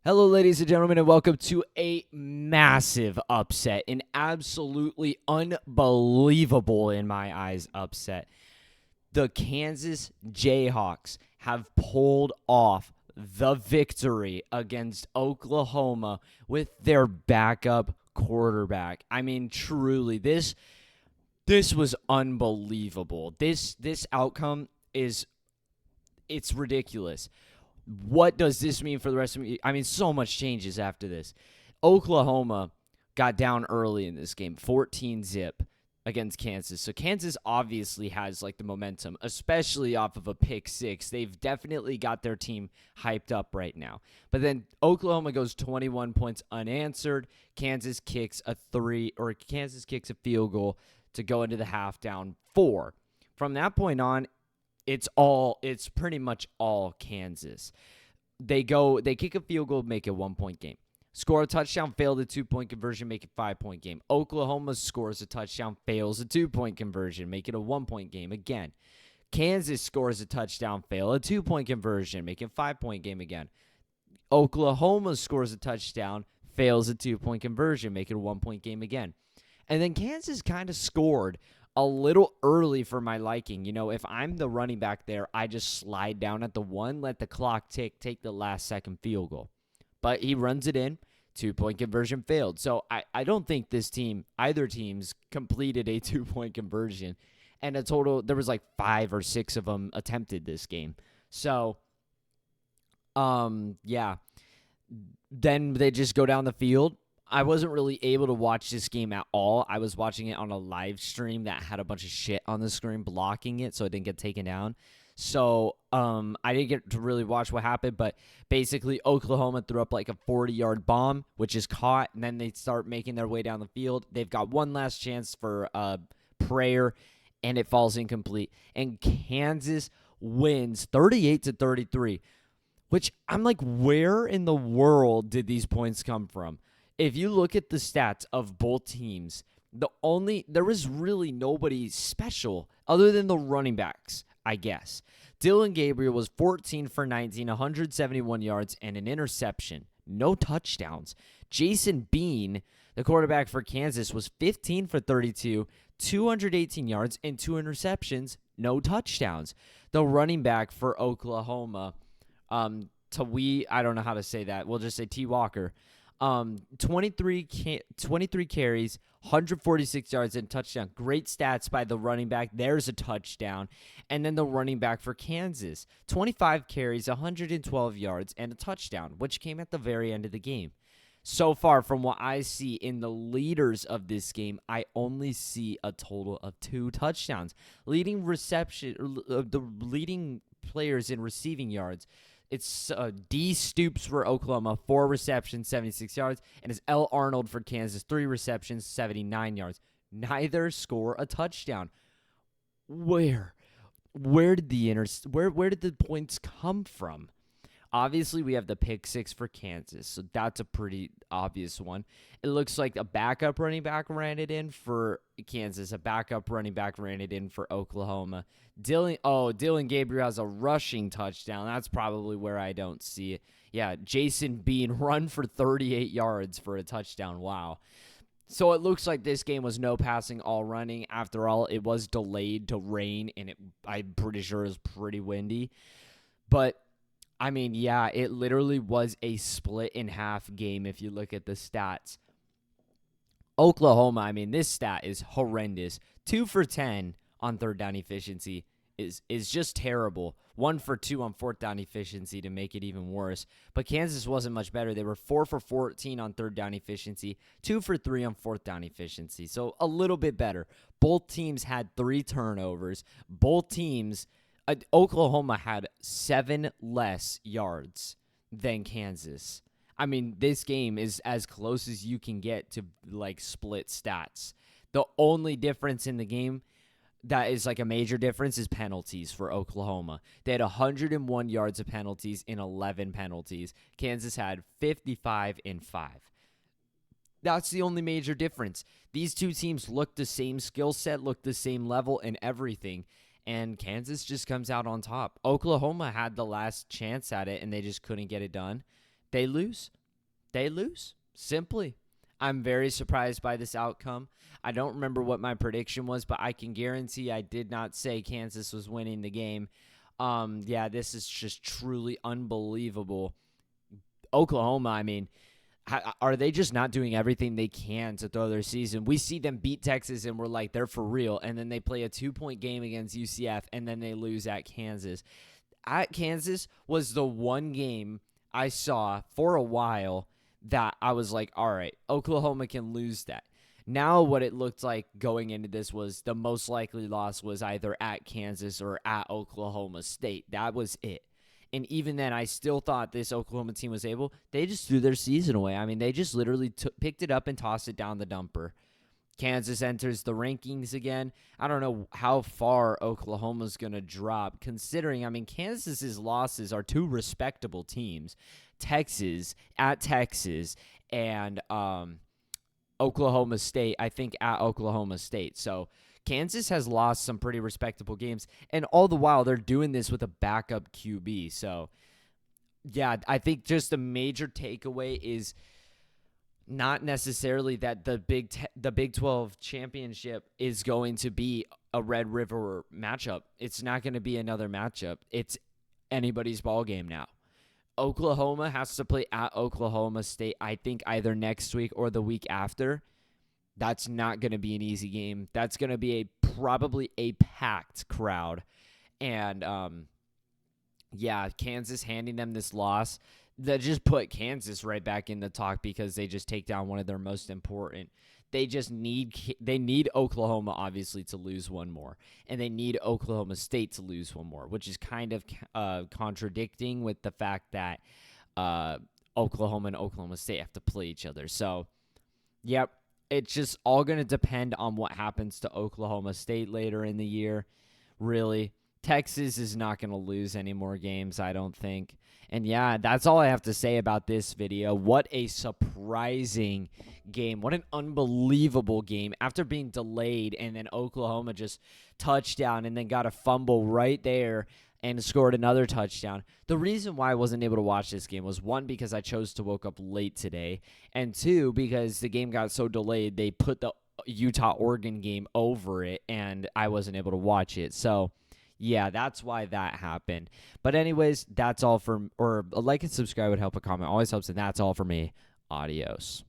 Hello, ladies and gentlemen, and welcome to a massive upset, an absolutely unbelievable, in my eyes, upset. The Kansas Jayhawks have pulled off the victory against Oklahoma with their backup quarterback. I mean, truly, this was unbelievable. This outcome it's ridiculous. What does this mean for the rest of me? I mean, so much changes after this. Oklahoma got down early in this game, 14-zip against Kansas. So Kansas obviously has like the momentum, especially off of a pick six. They've definitely got their team hyped up right now. But then Oklahoma goes 21 points unanswered. Kansas kicks a field goal to go into the half down 4. From that point on, it's pretty much all Kansas. They kick a field goal, make it a 1-point game. Score a touchdown, fail the 2-point conversion, make it a 5-point game. Oklahoma scores a touchdown, fails a 2-point conversion, make it a 1-point game again. Kansas scores a touchdown, fail a 2-point conversion, make it a 5-point game again. Oklahoma scores a touchdown, fails a 2-point conversion, make it a 1-point game again. And then Kansas kind of scored a little early for my liking. You know, if I'm the running back there, I just slide down at the 1, let the clock tick, take the last second field goal. But he runs it in, 2-point conversion failed. So I don't think either team's completed a 2-point conversion. And a total, there was like 5 or 6 of them attempted this game. So, yeah. Then they just go down the field. I wasn't really able to watch this game at all. I was watching it on a live stream that had a bunch of shit on the screen blocking it, so it didn't get taken down. So I didn't get to really watch what happened, but basically Oklahoma threw up like a 40-yard bomb, which is caught, and then they start making their way down the field. They've got one last chance for prayer, and it falls incomplete. And Kansas wins 38-33, which I'm like, where in the world did these points come from? If you look at the stats of both teams, there was really nobody special other than the running backs, I guess. Dillon Gabriel was 14 for 19, 171 yards, and an interception. No touchdowns. Jason Bean, the quarterback for Kansas, was 15 for 32, 218 yards, and 2 interceptions. No touchdowns. The running back for Oklahoma, I don't know how to say that. We'll just say T. Walker. 23 carries, 146 yards, and touchdown. Great stats by the running back. There's a touchdown. And then the running back for Kansas, 25 carries, 112 yards, and a touchdown, which came at the very end of the game. So far, from what I see in the leaders of this game, I only see a total of 2 touchdowns. The leading players in receiving yards, it's D. Stoops for Oklahoma, 4 receptions, 76 yards, and it's L. Arnold for Kansas, 3 receptions, 79 yards. Neither score a touchdown. Where did the points come from? Obviously, we have the pick 6 for Kansas, so that's a pretty obvious one. It looks like a backup running back ran it in for Kansas. A backup running back ran it in for Oklahoma. Dillon Gabriel has a rushing touchdown. That's probably where I don't see it. Yeah, Jason Bean run for 38 yards for a touchdown. Wow. So it looks like this game was no passing, all running. After all, it was delayed to rain, and I'm pretty sure it was pretty windy. But I mean, yeah, it literally was a split-in-half game if you look at the stats. Oklahoma, I mean, this stat is horrendous. 2 for 10 on third down efficiency is just terrible. 1 for 2 on fourth down efficiency to make it even worse. But Kansas wasn't much better. They were 4 for 14 on third down efficiency, 2 for 3 on fourth down efficiency. So a little bit better. Both teams had 3 turnovers. Both teams... Oklahoma had 7 less yards than Kansas. I mean, this game is as close as you can get to, like, split stats. The only difference in the game that is, like, a major difference is penalties for Oklahoma. They had 101 yards of penalties in 11 penalties. Kansas had 55 in 5. That's the only major difference. These two teams look the same skill set, look the same level, and everything. And Kansas just comes out on top. Oklahoma had the last chance at it, and they just couldn't get it done. They lose. They lose. Simply. I'm very surprised by this outcome. I don't remember what my prediction was, but I can guarantee I did not say Kansas was winning the game. Yeah, this is just truly unbelievable. Oklahoma, I mean, are they just not doing everything they can to throw their season? We see them beat Texas, and we're like, they're for real. And then they play a 2-point game against UCF, and then they lose at Kansas. At Kansas was the one game I saw for a while that I was like, all right, Oklahoma can lose that. Now what it looked like going into this was the most likely loss was either at Kansas or at Oklahoma State. That was it. And even then, I still thought this Oklahoma team was able. They just threw their season away. I mean, they just literally picked it up and tossed it down the dumper. Kansas enters the rankings again. I don't know how far Oklahoma's going to drop, considering, I mean, Kansas's losses are two respectable teams. Texas, and Oklahoma State, I think at Oklahoma State. So Kansas has lost some pretty respectable games, and all the while they're doing this with a backup QB. So, yeah, I think just a major takeaway is not necessarily that the Big 12 championship is going to be a Red River matchup. It's not going to be another matchup. It's anybody's ball game now. Oklahoma has to play at Oklahoma State, I think, either next week or the week after. That's not going to be an easy game. That's going to be probably a packed crowd. And, yeah, Kansas handing them this loss, that just put Kansas right back in the talk because they just take down one of their most important. They need Oklahoma, obviously, to lose one more. And they need Oklahoma State to lose one more, which is kind of contradicting with the fact that Oklahoma and Oklahoma State have to play each other. So, yep, it's just all going to depend on what happens to Oklahoma State later in the year, really. Texas is not going to lose any more games, I don't think. And yeah, that's all I have to say about this video. What a surprising game. What an unbelievable game. After being delayed, and then Oklahoma just touchdown and then got a fumble right there and scored another touchdown. The reason why I wasn't able to watch this game was, one, because I chose to woke up late today, and two, because the game got so delayed, they put the Utah-Oregon game over it, and I wasn't able to watch it. So, yeah, that's why that happened. But anyways, that's all for, or a like and subscribe would help, a comment always helps, and that's all for me. Adios.